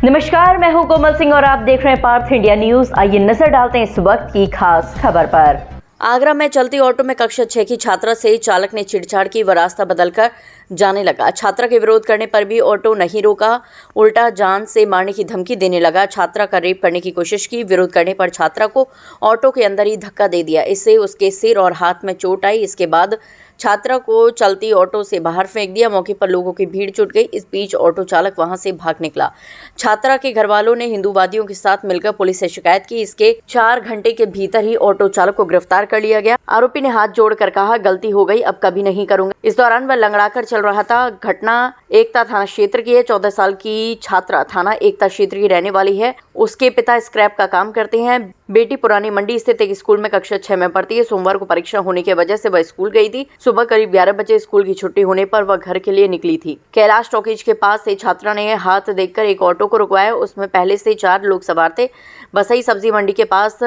नमस्कार, मैं हूं कोमल सिंह और आप देख रहे हैं पार्थ इंडिया न्यूज। आइए नजर डालते हैं इस वक्त की खास खबर पर। आगरा में चलती ऑटो में कक्षा 6 की छात्रा से चालक ने छेड़छाड़ की व रास्ता बदलकर जाने लगा। छात्रा के विरोध करने पर भी ऑटो नहीं रोका, उल्टा जान से मारने की धमकी देने लगा। छात्रा का रेप करने की कोशिश की। विरोध करने पर छात्रा को ऑटो के अंदर ही धक्का दे दिया। इससे उसके सिर और हाथ में चोट आई। इसके बाद छात्रा को चलती ऑटो से बाहर फेंक दिया। मौके पर लोगों की भीड़ जुट गई। इस बीच ऑटो चालक वहां से भाग निकला। छात्रा के घर वालों ने हिंदूवादियों के साथ मिलकर पुलिस से शिकायत की। इसके 4 घंटे के भीतर ही ऑटो चालक को गिरफ्तार कर लिया गया। आरोपी ने हाथ जोड़कर कहा, गलती हो गई, अब कभी नहीं करूंगा। इस दौरान वह लंगड़ाकर चल रहा था। घटना एकता थाना क्षेत्र की है। 14 साल की छात्रा थाना एकता क्षेत्र की रहने वाली है। उसके पिता स्क्रैप का काम करते हैं। बेटी पुरानी मंडी स्थित एक स्कूल में कक्षा 6 में पढ़ती है। सोमवार को परीक्षा होने की वजह से वह स्कूल गई थी। सुबह करीब 11 बजे स्कूल की छुट्टी होने पर वह घर के लिए निकली थी। कैलाश टॉकीज के पास से छात्रा ने हाथ देखकर एक ऑटो को रुकवाया। उसमें पहले से 4 लोग सवार थे। बसई सब्जी मंडी के पास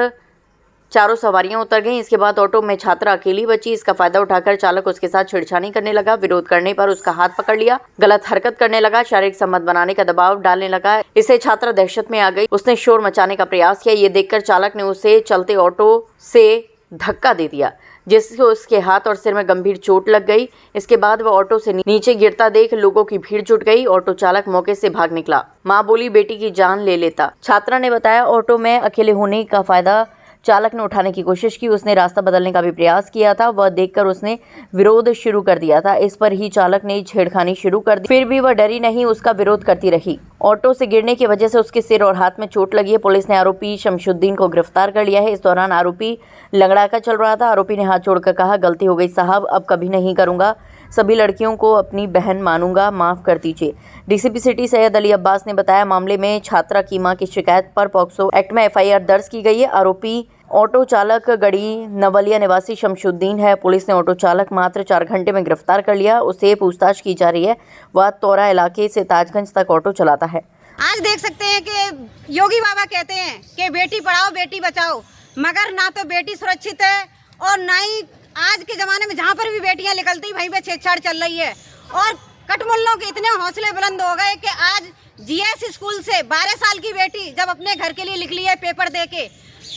चारों सवारियां उतर गईं। इसके बाद ऑटो में छात्रा अकेली बची। इसका फायदा उठाकर चालक उसके साथ छेड़छाड़ी करने लगा। विरोध करने पर उसका हाथ पकड़ लिया। गलत हरकत करने लगा। शारीरिक संबंध बनाने का दबाव डालने लगा। इससे छात्रा दहशत में आ गई। उसने शोर मचाने का प्रयास किया। ये देखकर चालक ने उसे चलते ऑटो से धक्का दे दिया, जिससे उसके हाथ और सिर में गंभीर चोट लग गई। इसके बाद वह ऑटो से नीचे गिरता देख लोगों की भीड़ जुट गई। ऑटो चालक मौके से भाग निकला। मां बोली, बेटी की जान ले लेता। छात्रा ने बताया, ऑटो में अकेले होने का फायदा चालक ने उठाने की कोशिश की। उसने रास्ता बदलने का भी प्रयास किया था। वह देखकर उसने विरोध शुरू कर दिया था। इस पर ही चालक ने छेड़खानी शुरू कर दी। फिर भी वह डरी नहीं, उसका विरोध करती रही। ऑटो से गिरने की वजह से उसके सिर और हाथ में चोट लगी है। पुलिस ने आरोपी शमशुद्दीन को गिरफ्तार कर लिया है। इस दौरान आरोपी लंगड़ाकर चल रहा था। आरोपी ने हाथ जोड़कर कहा, गलती हो गई साहब, अब कभी नहीं करूंगा। सभी लड़कियों को अपनी बहन मानूंगा, माफ कर दीजिए। डीसीपी सिटी सैयद अली अब्बास ने बताया, मामले में छात्रा की मां की शिकायत पर पॉक्सो एक्ट में FIR दर्ज की गई है। आरोपी ऑटो चालक गढ़ी नवलिया निवासी शमशुद्दीन है। पुलिस ने ऑटो चालक मात्र 4 घंटे में गिरफ्तार कर लिया। उसे पूछताछ की जा रही है। वह तोरा इलाके से ताजगंज तक ऑटो चलाता है। आज देख सकते हैं कि योगी बाबा कहते हैं कि बेटी पढ़ाओ बेटी बचाओ, मगर ना तो बेटी सुरक्षित है और ना ही आज के ज़माने में जहाँ पर भी बेटियाँ निकलती वहीं पे छेड़छाड़ चल रही है। और कटमुल्लों के इतने हौसले बुलंद हो गए कि आज GS स्कूल से 12 साल की बेटी जब अपने घर के लिए निकली है पेपर दे के,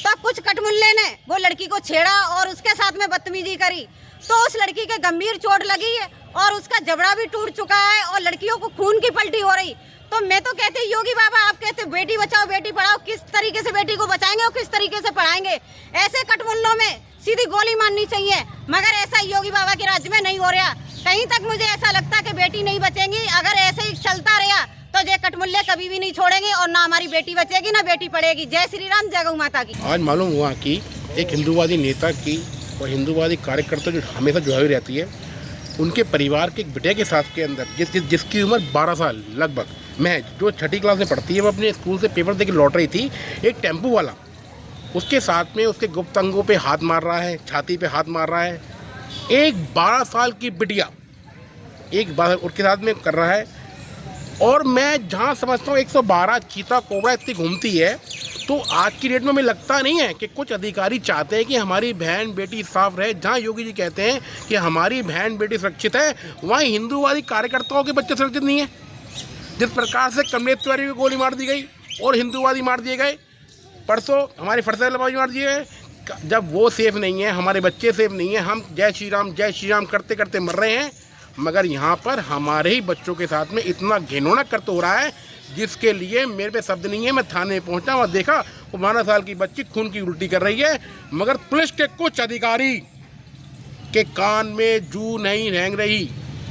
तो कुछ कटमुल्ले ने वो लड़की को छेड़ा और उसके साथ में बदतमीजी करी। तो उस लड़की के गंभीर चोट लगी है और उसका जबड़ा भी टूट चुका है और लड़कियों को खून की पलटी हो रही। तो मैं तो कहते योगी बाबा, आप कहते बेटी बचाओ बेटी पढ़ाओ, किस तरीके से बेटी को बचाएंगे और किस तरीके से पढ़ाएंगे? ऐसे कटमुल्लों में सीधी गोली मारनी चाहिए, मगर ऐसा योगी बाबा के राज्य में नहीं हो रहा। कहीं तक मुझे ऐसा लगता है कि बेटी नहीं बचेंगी। अगर ऐसे ही चलता रहा तो ये कटमुल्ले कभी भी नहीं छोड़ेंगे और ना हमारी बेटी बचेगी ना बेटी पढ़ेगी। जय श्री राम, जय गौ माता की। आज मालूम हुआ कि एक हिंदूवादी नेता की और हिंदूवादी कार्यकर्ता जो हमेशा जुड़ी रहती है, उनके परिवार के एक बेटे के साथ के अंदर जिसकी उम्र 12 साल लगभग महज, जो 6ठी क्लास में पढ़ती है, वो अपने स्कूल से पेपर दे के लौट रही थी। एक टेम्पो वाला उसके साथ में उसके गुप्त अंगों पे हाथ मार रहा है, छाती पे हाथ मार रहा है। एक 12 साल की बिटिया एक बार उसके साथ में कर रहा है। और मैं जहाँ समझता हूँ 112 चीता कोबरा इतनी घूमती है, तो आज की डेट में हमें लगता नहीं है कि कुछ अधिकारी चाहते हैं कि हमारी बहन बेटी साफ रहे। जहाँ योगी जी कहते हैं कि हमारी बहन बेटी सुरक्षित है, वहाँ हिंदूवादी कार्यकर्ताओं के बच्चे सुरक्षित नहीं है। जिस प्रकार से कमलेश तिवारी को गोली मार दी गई और हिंदूवादी मार दिए गए, परसों हमारे फरसेबाजी मार दिए गए, जब वो सेफ नहीं है, हमारे बच्चे सेफ नहीं है। हम जय श्री राम करते करते मर रहे हैं, मगर यहाँ पर हमारे ही बच्चों के साथ में इतना घिनौना करते हो रहा है, जिसके लिए मेरे पे शब्द नहीं है। मैं थाने पहुँचा और देखा वो 12 साल की बच्ची खून की उल्टी कर रही है, मगर पुलिस के कुछ अधिकारी के कान में जू नहीं रेंग रही।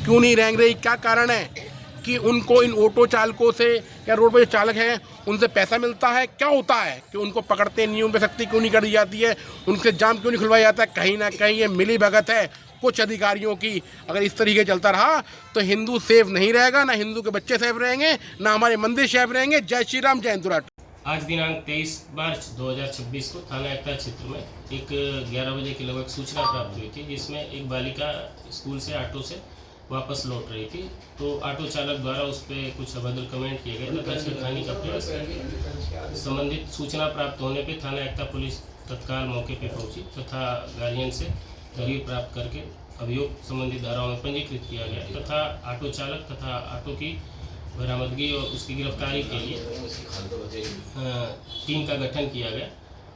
क्यों नहीं रेंग रही? क्या कारण है कि उनको इन ऑटो चालकों से या रोड पर जो चालक हैं उनसे पैसा मिलता है? क्या होता है कि उनको पकड़ते नियम पे सख्ती क्यों नहीं कर दी जाती है? उनसे जाम क्यों नहीं खुलवाया जाता है? कहीं ना कहीं ये मिली भगत है कुछ अधिकारियों की। अगर इस तरीके चलता रहा तो हिंदू सेफ नहीं रहेगा, ना हिंदू के बच्चे सेफ रहेंगे, ना हमारे मंदिर सेफ रहेंगे। जय श्री राम, जय हिंदू राष्ट्र। आज दिनांक 23 मार्च 2026 को थाना एकता क्षेत्र में एक 11 बजे के लगभग सूचना प्राप्त हुई थी, जिसमें एक बालिका स्कूल से ऑटो से वापस लौट रही थी। तो ऑटो चालक द्वारा उस पर कुछ अभद्र कमेंट किए गए तथा छेड़खानी का प्रयास किया। संबंधित सूचना प्राप्त होने पर थाना एकता पुलिस तत्काल मौके पर पहुंची तथा गार्जियन से दलील प्राप्त करके अभियोग संबंधित धाराओं में पंजीकृत किया गया तथा ऑटो चालक तथा ऑटो की बरामदगी और उसकी गिरफ्तारी के लिए टीम का गठन किया गया।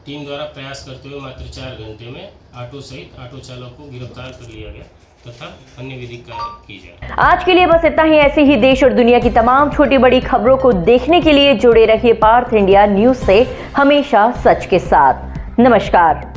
टीम द्वारा प्रयास करते हुए मात्र 4 घंटे में ऑटो सहित ऑटो चालक को गिरफ्तार कर लिया गया तथा अन्य विधिक कार्य की जाए। आज के लिए बस इतना ही। ऐसे ही देश और दुनिया की तमाम छोटी बड़ी खबरों को देखने के लिए जुड़े रहिए पार्थ इंडिया न्यूज से, हमेशा सच के साथ। नमस्कार।